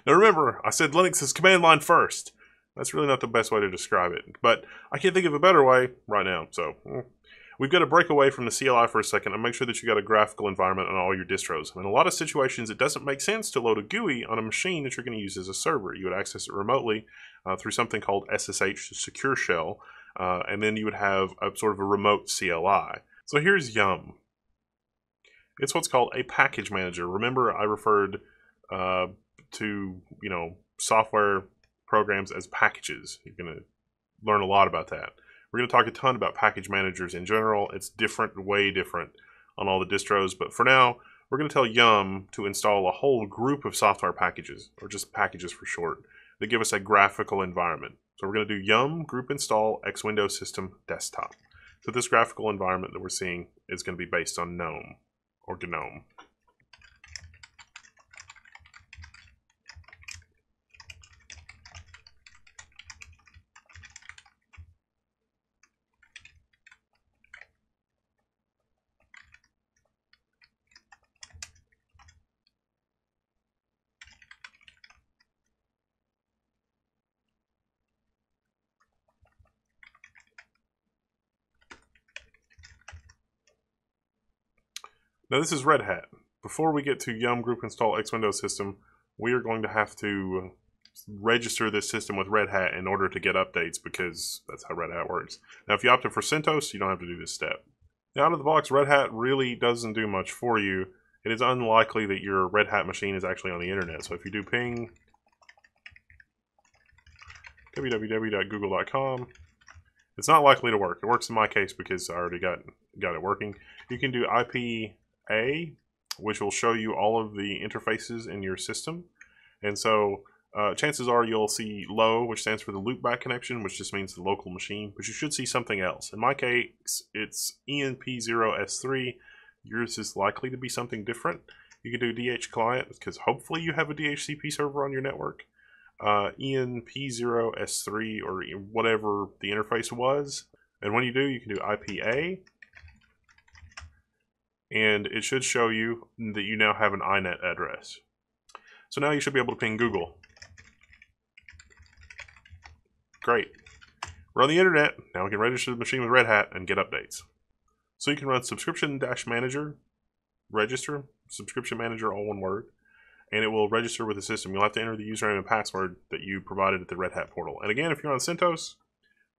Now remember, I said Linux is command line first. That's really not the best way to describe it, but I can't think of a better way right now, so we've got to break away from the CLI for a second and make sure that you got a graphical environment on all your distros. In a lot of situations, it doesn't make sense to load a GUI on a machine that you're going to use as a server. You would access it remotely through something called SSH Secure Shell, and then you would have a sort of a remote CLI. So here's Yum. It's what's called a package manager. Remember, I referred to software programs as packages. You're going to learn a lot about that. We're going to talk a ton about package managers in general. It's different, way different on all the distros, but for now, we're going to tell Yum to install a whole group of software packages, or just packages for short, that give us a graphical environment. So we're going to do Yum group install X Windows System Desktop. So this graphical environment that we're seeing is going to be based on GNOME, or GNOME. Now this is Red Hat. Before we get to Yum group install X Windows System, we are going to have to register this system with Red Hat in order to get updates, because that's how Red Hat works. Now if you opted for CentOS, you don't have to do this step. Now out of the box, Red Hat really doesn't do much for you. It is unlikely that your Red Hat machine is actually on the internet. So if you do ping www.google.com, it's not likely to work. It works in my case because I already got it working. You can do IPA, which will show you all of the interfaces in your system. And so chances are you'll see low, which stands for the loopback connection, which just means the local machine, but you should see something else. In my case, it's ENP0S3. Yours is likely to be something different. You can do DH client, because hopefully you have a DHCP server on your network. ENP0S3, or whatever the interface was. And when you do, you can do IPA. And it should show you that you now have an INET address. So now you should be able to ping Google. Great. We're on the internet. Now we can register the machine with Red Hat and get updates. So you can run subscription-manager, register, subscription manager, all one word, and it will register with the system. You'll have to enter the username and password that you provided at the Red Hat portal. And again, if you're on CentOS,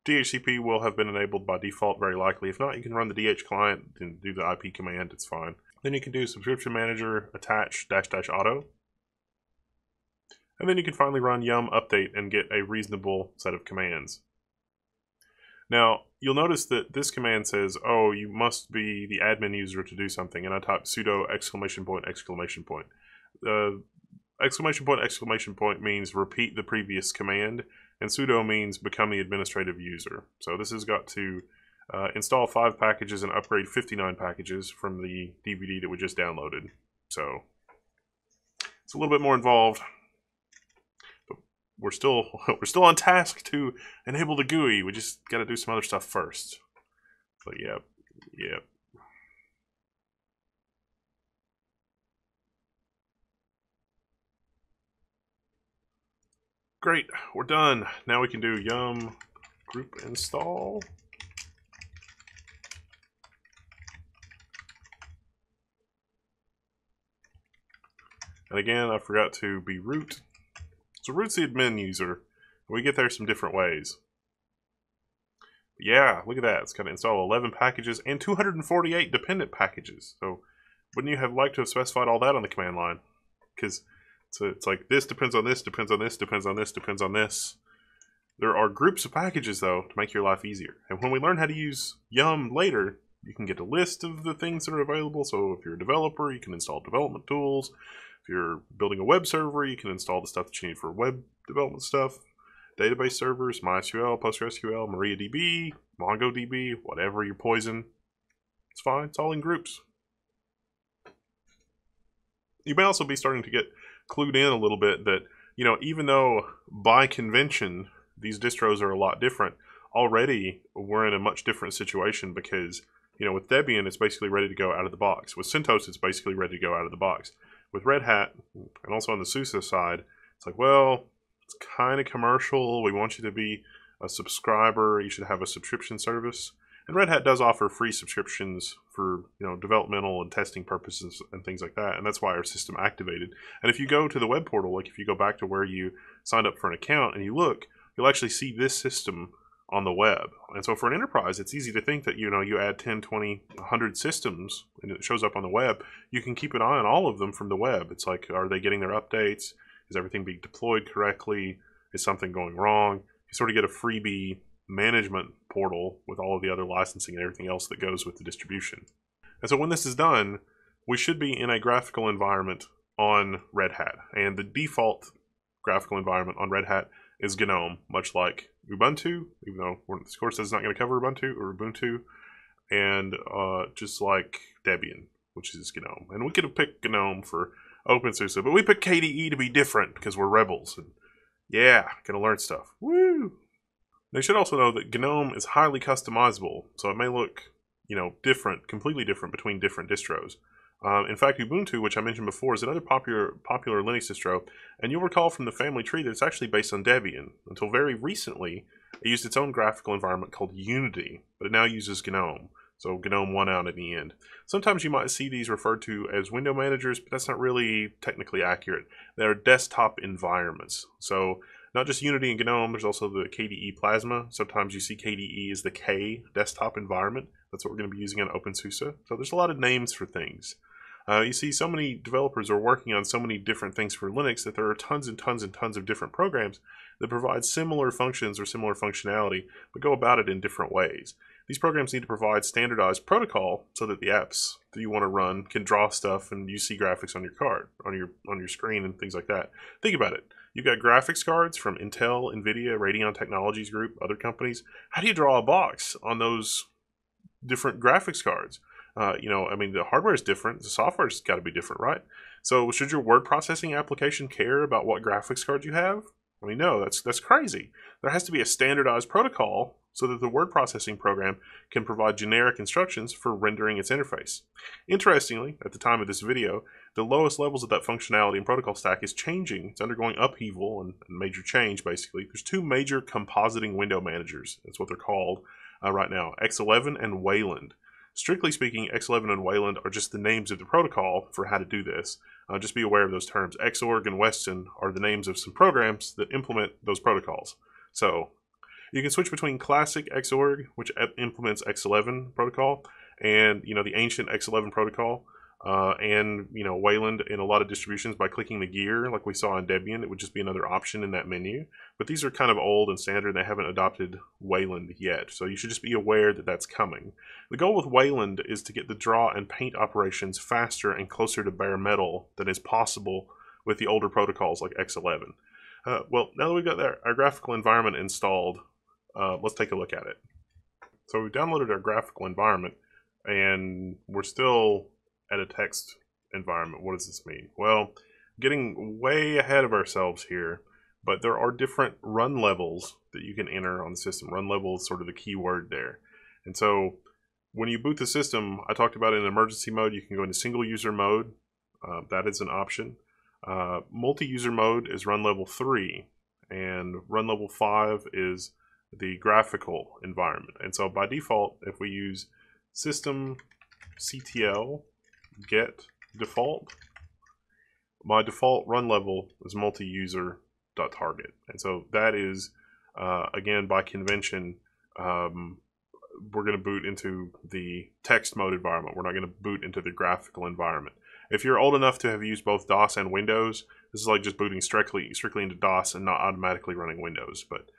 DHCP will have been enabled by default, very likely. If not, you can run the DH client and do the IP command, it's fine. Then you can do subscription manager attach -- auto. And then you can finally run yum update and get a reasonable set of commands. Now, you'll notice that this command says, oh, you must be the admin user to do something, and I type sudo ! ! Means repeat the previous command, and sudo means become the administrative user. So this has got to install 5 packages and upgrade 59 packages from the DVD that we just downloaded. So it's a little bit more involved. But we're still on task to enable the GUI. We just got to do some other stuff first. But yep. Great, we're done. Now we can do yum group install. And again, I forgot to be root. So root's the admin user. We get there some different ways. Yeah, look at that. It's going to install 11 packages and 248 dependent packages. So wouldn't you have liked to have specified all that on the command line? Because so it's like this depends on this, depends on this, depends on this, depends on this. There are groups of packages, though, to make your life easier. And when we learn how to use yum later, you can get a list of the things that are available. So if you're a developer, you can install development tools. If you're building a web server, you can install the stuff that you need for web development stuff. Database servers, MySQL, PostgreSQL, MariaDB, MongoDB, whatever your poison. It's fine. It's all in groups. You may also be starting to get clued in a little bit that, even though by convention these distros are a lot different, already we're in a much different situation because, with Debian, it's basically ready to go out of the box. With CentOS, it's basically ready to go out of the box. With Red Hat, and also on the SUSE side, It's like, well, it's kind of commercial. We want you to be a subscriber. You should have a subscription service. And Red Hat does offer free subscriptions for developmental and testing purposes and things like that. And that's why our system activated. And if you go to the web portal, like if you go back to where you signed up for an account and you look, you'll actually see this system on the web. And so for an enterprise, it's easy to think that you add 10, 20, 100 systems and it shows up on the web. You can keep an eye on all of them from the web. It's like, are they getting their updates? Is everything being deployed correctly? Is something going wrong? You sort of get a freebie management portal with all of the other licensing and everything else that goes with the distribution. And so when this is done, we should be in a graphical environment on Red Hat. And the default graphical environment on Red Hat is GNOME, much like Ubuntu, even though this course is not going to cover Ubuntu or Ubuntu, and just like Debian, which is GNOME. And we could have picked GNOME for OpenSUSE, but we picked KDE to be different because we're rebels. And yeah, gonna learn stuff. Woo! They should also know that GNOME is highly customizable, so it may look, different, completely different between different distros. In fact, Ubuntu, which I mentioned before, is another popular Linux distro, and you'll recall from the family tree that it's actually based on Debian. Until very recently, it used its own graphical environment called Unity, but it now uses GNOME. So GNOME won out in the end. Sometimes you might see these referred to as window managers, but that's not really technically accurate. They're desktop environments. So not just Unity and GNOME, there's also the KDE Plasma. Sometimes you see KDE as the K desktop environment. That's what we're going to be using on OpenSUSE. So there's a lot of names for things. You see so many developers are working on so many different things for Linux that there are tons and tons and tons of different programs that provide similar functions or similar functionality, but go about it in different ways. These programs need to provide standardized protocol so that the apps that you want to run can draw stuff and you see graphics on your card, on your screen and things like that. Think about it. You've got graphics cards from Intel, Nvidia, Radeon Technologies Group, other companies. How do you draw a box on those different graphics cards? The hardware is different. The software's got to be different, right? So should your word processing application care about what graphics card you have? No, that's crazy. There has to be a standardized protocol so that the word processing program can provide generic instructions for rendering its interface. Interestingly, at the time of this video, the lowest levels of that functionality and protocol stack is changing. It's undergoing upheaval and major change, basically. There's two major compositing window managers. That's what they're called right now, X11 and Wayland. Strictly speaking, X11 and Wayland are just the names of the protocol for how to do this. Just be aware of those terms. Xorg and Weston are the names of some programs that implement those protocols. So you can switch between classic Xorg, which implements X11 protocol, and the ancient X11 protocol, and Wayland in a lot of distributions by clicking the gear like we saw in Debian. It would just be another option in that menu. But these are kind of old and standard, and they haven't adopted Wayland yet. So you should just be aware that that's coming. The goal with Wayland is to get the draw and paint operations faster and closer to bare metal than is possible with the older protocols like X11. Well, now that we've got our graphical environment installed, let's take a look at it. So we've downloaded our graphical environment, and we're still at a text environment. What does this mean? Well, getting way ahead of ourselves here, but there are different run levels that you can enter on the system. Run level is sort of the key word there. And so when you boot the system, I talked about in emergency mode, you can go into single user mode. That is an option. Multi-user mode is run level 3, and run level 5 is the graphical environment. And so by default, if we use systemctl get default, my default run level is multi-user.target. And so that is, again, by convention, we're going to boot into the text mode environment. We're not going to boot into the graphical environment. If you're old enough to have used both DOS and Windows, this is like just booting strictly into DOS and not automatically running Windows. But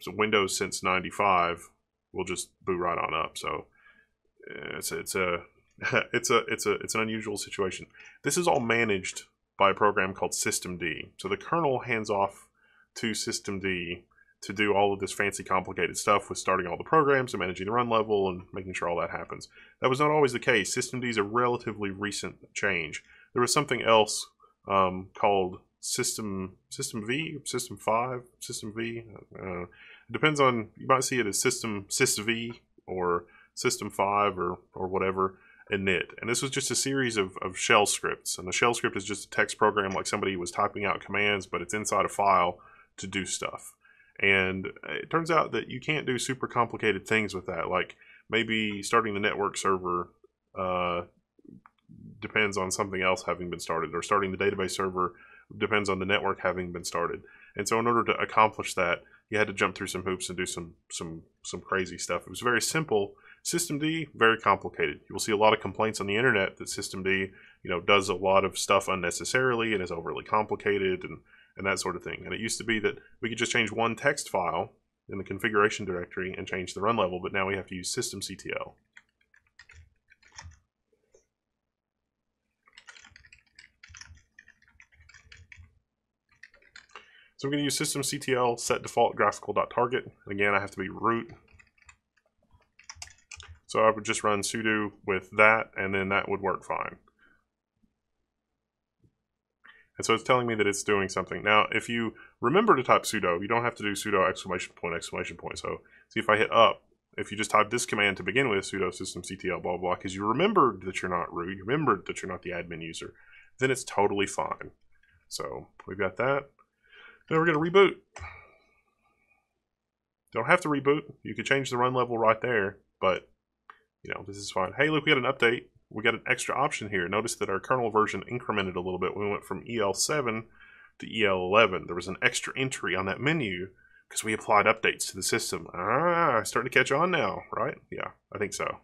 so Windows since '95 will just boot right on up. So it's an unusual situation. This is all managed by a program called systemd. So the kernel hands off to systemd to do all of this fancy, complicated stuff with starting all the programs and managing the run level and making sure all that happens. That was not always the case. Systemd is a relatively recent change. There was something else called systemv, system5, systemv. It depends on, you might see it as sysv or system5 or whatever. init. And this was just a series of shell scripts. And the shell script is just a text program like somebody was typing out commands, but it's inside a file to do stuff. And it turns out that you can't do super complicated things with that. Like maybe starting the network server depends on something else having been started, or starting the database server depends on the network having been started. And so in order to accomplish that, you had to jump through some hoops and do some crazy stuff. It was very simple. Systemd, very complicated. You will see a lot of complaints on the internet that Systemd, does a lot of stuff unnecessarily and is overly complicated and that sort of thing. And it used to be that we could just change one text file in the configuration directory and change the run level, but now we have to use systemctl. So I'm going to use systemctl set default graphical.target. Again, I have to be root. So I would just run sudo with that, and then that would work fine. And so it's telling me that it's doing something. Now, if you remember to type sudo, you don't have to do sudo exclamation point. So see if I hit up, if you just type this command to begin with, sudo systemctl blah blah, because you remembered that you're not root, you remembered that you're not the admin user, then it's totally fine. So we've got that. Now we're going to reboot. Don't have to reboot. You could change the run level right there, but this is fine. Hey, look, we got an update. We got an extra option here. Notice that our kernel version incremented a little bit. We went from EL7 to EL11. There was an extra entry on that menu because we applied updates to the system. Starting to catch on now, right? Yeah, I think so.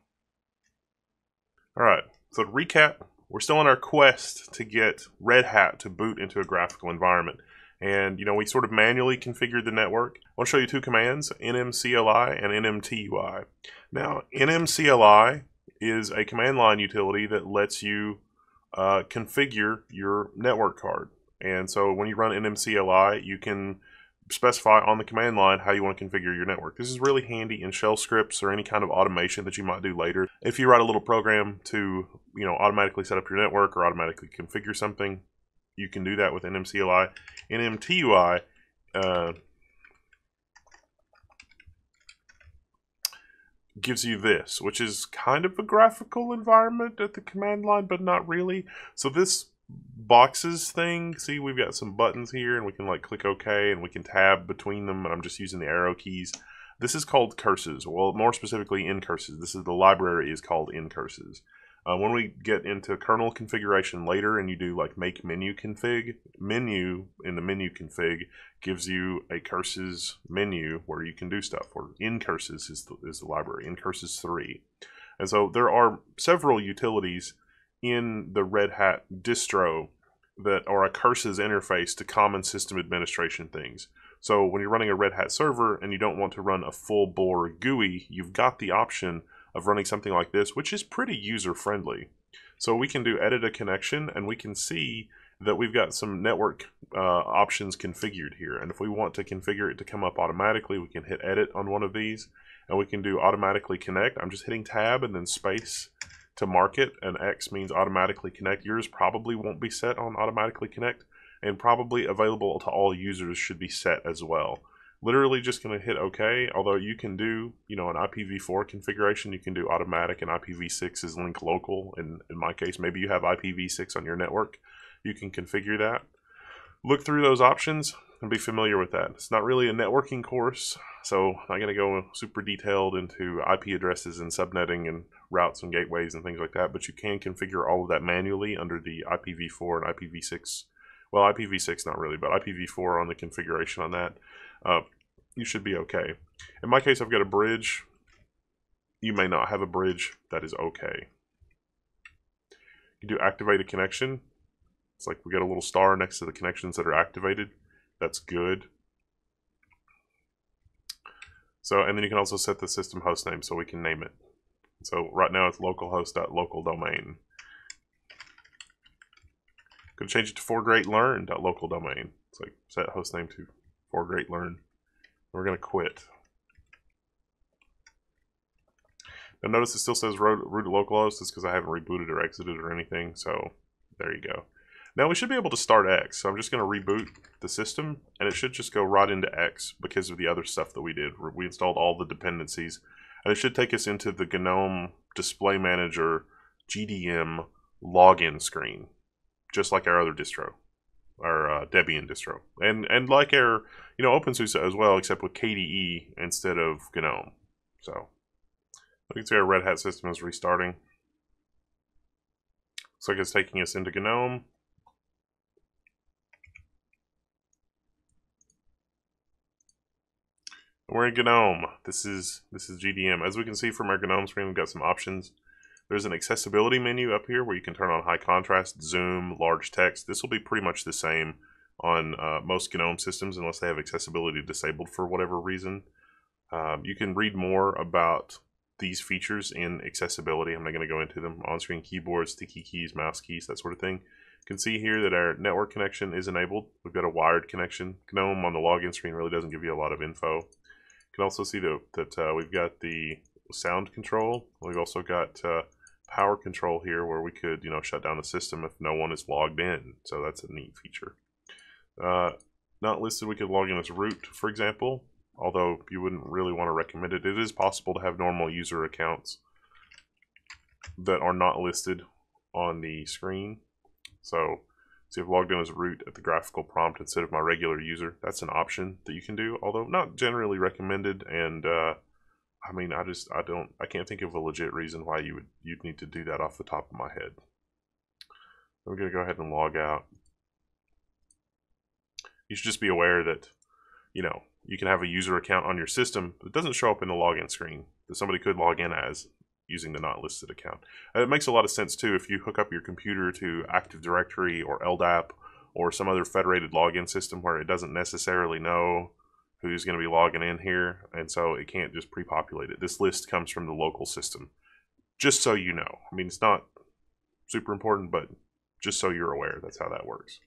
All right, so to recap, we're still on our quest to get Red Hat to boot into a graphical environment. And, we sort of manually configured the network. I want to show you two commands, nmcli and nmtui. Now, nmcli is a command line utility that lets you configure your network card. And so when you run nmcli, you can specify on the command line how you want to configure your network. This is really handy in shell scripts or any kind of automation that you might do later. If you write a little program to, automatically set up your network or automatically configure something, you can do that with nmcli. nmtui gives you this, which is kind of a graphical environment at the command line, but not really. So this boxes thing, see, we've got some buttons here, and we can click OK, and we can tab between them, and I'm just using the arrow keys. This is called curses. Well, more specifically, ncurses. This is the library is called ncurses. When we get into kernel configuration later and you do make menu config, menu in the menu config gives you a curses menu where you can do stuff, or ncurses is the library, ncurses 3. And so there are several utilities in the Red Hat distro that are a curses interface to common system administration things. So when you're running a Red Hat server and you don't want to run a full bore GUI, you've got the option of running something like this, which is pretty user-friendly. So we can do edit a connection, and we can see that we've got some network options configured here. And if we want to configure it to come up automatically, we can hit edit on one of these, and we can do automatically connect. I'm just hitting tab and then space to mark it, and X means automatically connect. Yours probably won't be set on automatically connect, and probably available to all users should be set as well. Literally just going to hit OK, although you can do, an IPv4 configuration. You can do automatic, and IPv6 is link local. In my case, maybe you have IPv6 on your network. You can configure that. Look through those options and be familiar with that. It's not really a networking course, so I'm not going to go super detailed into IP addresses and subnetting and routes and gateways and things like that, but you can configure all of that manually under the IPv4 and IPv6. Well, IPv6 not really, but IPv4 on the configuration on that. You should be okay. In my case, I've got a bridge. You may not have a bridge. That is okay. You do activate a connection. It's like we got a little star next to the connections that are activated. That's good. So, and then you can also set the system host name so we can name it. So right now it's localhost.localdomain. Could change it to forgreatlearn.localdomain. It's like set host name to forgreatlearn. We're going to quit. Now notice it still says root to localhost. It's because I haven't rebooted or exited or anything. So there you go. Now we should be able to start X. So I'm just going to reboot the system, and it should just go right into X because of the other stuff that we did. We installed all the dependencies, and it should take us into the GNOME Display Manager GDM login screen, just like our other distro, our Debian distro, and like our OpenSUSE as well, except with KDE instead of GNOME. So we can see our Red Hat system is restarting. Looks like it's taking us into GNOME. We're in GNOME. This is GDM. As we can see from our GNOME screen, we've got some options. There's an accessibility menu up here where you can turn on high contrast, zoom, large text. This will be pretty much the same on most GNOME systems unless they have accessibility disabled for whatever reason. You can read more about these features in accessibility. I'm not going to go into them. On-screen keyboards, sticky keys, mouse keys, that sort of thing. You can see here that our network connection is enabled. We've got a wired connection. GNOME on the login screen really doesn't give you a lot of info. You can also see that we've got the sound control. We've also got power control here where we could shut down the system if no one is logged in. So that's a neat feature. Not listed, we could log in as root, for example. Although you wouldn't really want to recommend it. It is possible to have normal user accounts that are not listed on the screen. So see, I've logged in as root at the graphical prompt instead of my regular user. That's an option that you can do, although not generally recommended. And I mean, I can't think of a legit reason why you'd need to do that off the top of my head. I'm gonna go ahead and log out. You should just be aware that you can have a user account on your system, but it doesn't show up in the login screen that somebody could log in as using the not listed account. And it makes a lot of sense too if you hook up your computer to Active Directory or LDAP or some other federated login system where it doesn't necessarily know who's going to be logging in here, and so it can't just pre-populate it. This list comes from the local system, just so you know. I mean, it's not super important, but just so you're aware, that's how that works.